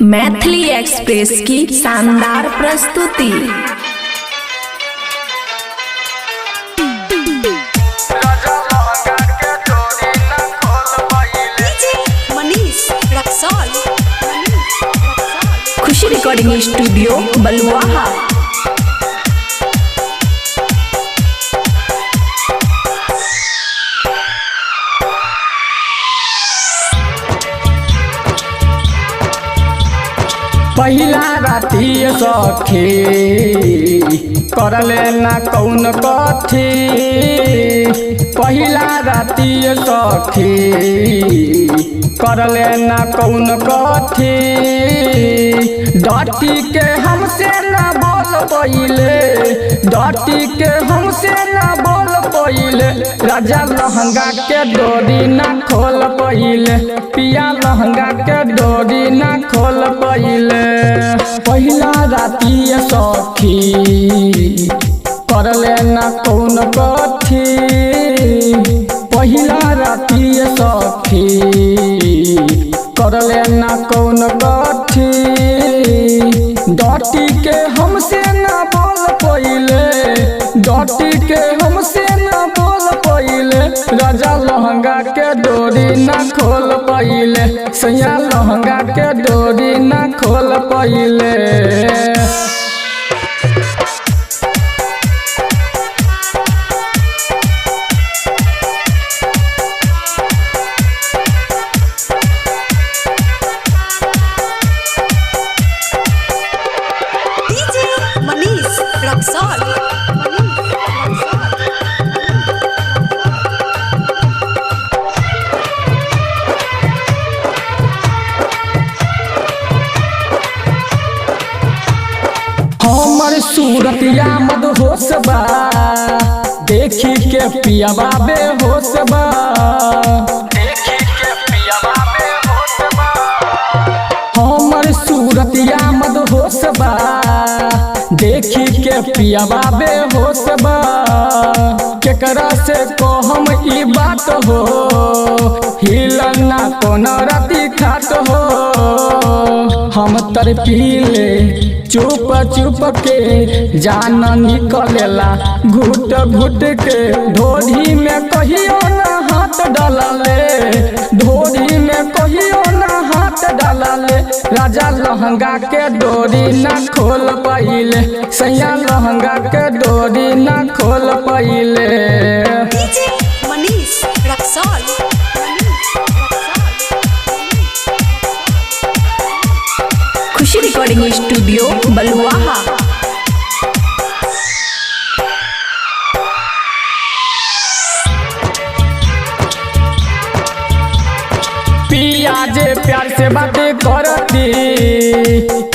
Maithili express की शानदार प्रस्तुति। खुशी रिकॉर्डिंग स्टूडियो बलुआहा। पहिला राती सखी करले ना कौन कथी। पहिला राती सखी करले ना कौन कथी। डटी के हमसे ना बोल पहिले, डटी के हमसे ना बोल पहिले। राजा लहंगा के डोरी ना खोल पहिले, पिया लहंगा के डोरी ना खोल पहिले। पहिला राती सखी करले ना कौन कथी। पहिला राती सखी करले ना कौन कथी। डटी के हमसे ना बोल पहिले, डटी के हमसे ना बोल पहिले। राजा लहंगा के डोरी ना खोल पहिले, सैया लहंगा के डोरी ना खोल पहिले। हमर सूरतिया मदहोश बा, देखी के पियावा बेहोश बा। देखी के पियावा बेहोश बा। हमर सूरतिया मदहोश बा, देखी के पियावा बेहोश बा। केकरा से कहम ई बात हो, हिलना कोनो राती खात हो। हम तर पीले चुप चुप के जान निकलेला, घुट घुट के। ढोरी में कहियो ना हाथ डालले, ढोरी में कहियो ना हाथ डालले। राजा लहंगा के डोरी ना खोल पाइले, सैया लहंगा के डोरी ना खोल पाइले। खुशी रिकॉर्डिंग स्टूडियो बलुआहा। पिया जे प्यार से बातें करती,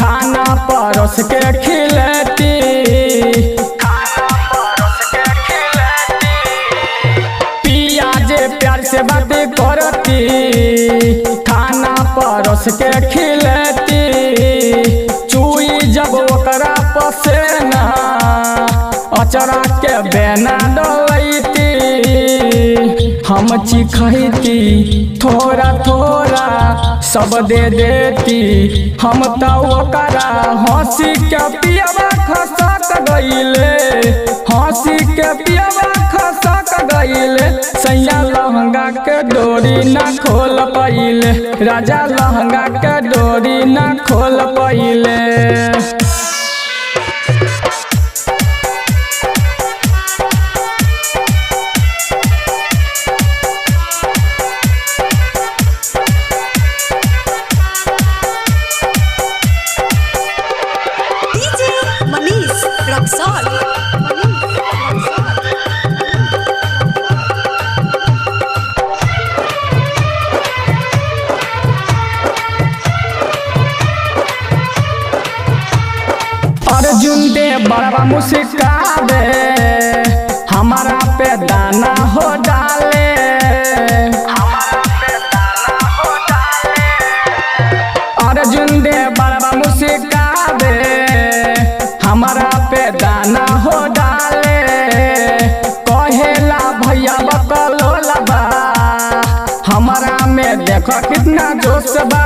खाना परोस के खिलती। पिया जे प्यार से बातें करती, खाना परोस के खिलती। चुई जब ओकरा पसेना, अचरा के बेना डलैती। हम चिखैती थोड़ा थोड़ा सब दे देती। हम तो ओकरा हंसी के पियवा खसक गईले, हंसी के पियवा खसक गईले। सैया लहंगा के डोरी ना खोल पाइले, राजा लहंगा के डोरी ना खोल पाइले। अर्जुन दे बड़ा मुस्कावे, हमारा पे दाना हो डाले। अर्जुन दे बड़ा मुस्कावे, हमारा पे दाना हो डाले। कहेला भैया बकलोला बा, हमारा में देखो कितना जोश बा।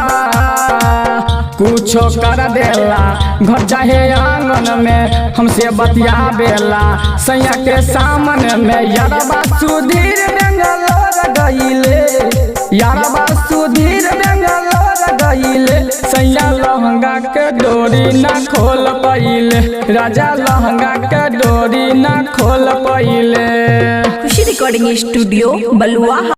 कुछो कर देला घर चाहे आंगन में हमसे बतिया बेला सैया के सामने में यारबा सुधीर बेंगलोर गईले यारबा सुधीर बेंगलोर गईले सैया लहंगा के डोरी ना खोल पइले राजा लहंगा के डोरी ना खोल पइले। खुशी रिकॉर्डिंग स्टूडियो बलुआहा।